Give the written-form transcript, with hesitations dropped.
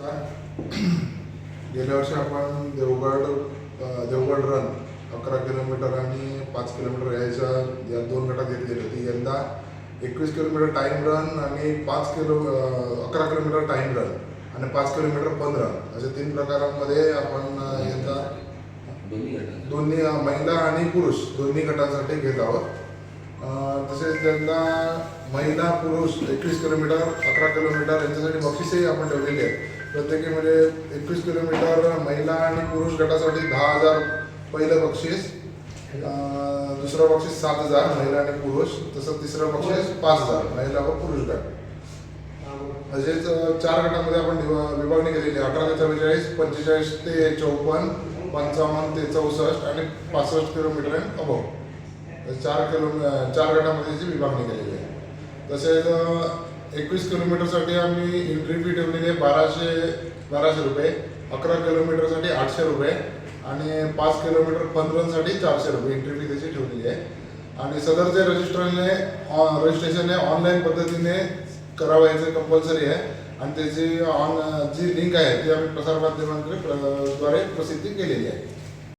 गेल्या वर्षी आपण देवगड रन 11 किलोमीटर आणि 5 किलोमीटर या 2 गटात घेतलेली होती. यंदा 21 किलोमीटर टाईम रन आणि 11 किलोमीटर टाईम रन आणि 5 किलोमीटर फन रन अशा 3 प्रकारांमध्ये आपण यंदा दोन्ही महिला आणि पुरुष दोन्ही गटांसाठी घेत आहोत. तसेच यंदा महिला पुरुष 21 किलोमीटर 11 किलोमीटर यांच्यासाठी बक्षीसही आपण ठेवलेली आहेत. प्रत्येकी म्हणजे 21 किलोमीटर महिला आणि पुरुष गटासाठी 10,000 पहिलं बक्षीस, दुसरं बक्षीस 7,000 महिला आणि पुरुष, तसं तिसरं बक्षीस 5,000 महिला व पुरुष गट. तसेच 4 गटामध्ये आपण विभागणी केलेली आहे. 18 ते 44, 45 ते 54, 55 ते 64 आणि 65 किलोमीटर अँड अबव 4 गटामध्ये विभागणी केलेली आहे. तसेच 21 किलोमीटरसाठी आम्ही एंट्री फी ठेवलेली आहे 1200 रुपये, 11 किलोमीटरसाठी 800 रुपये आणि 5 किलोमीटर फन रनसाठी 400 रुपये एंट्री फी त्याची ठेवलेली आहे. आणि सदरचे रजिस्ट्रेशन ऑनलाईन पद्धतीने करावं याचं कंपल्सरी आहे आणि त्याची जी लिंक आहे ती आम्ही प्रसारमाध्यमांद्वारे प्रसिद्धी केलेली आहे.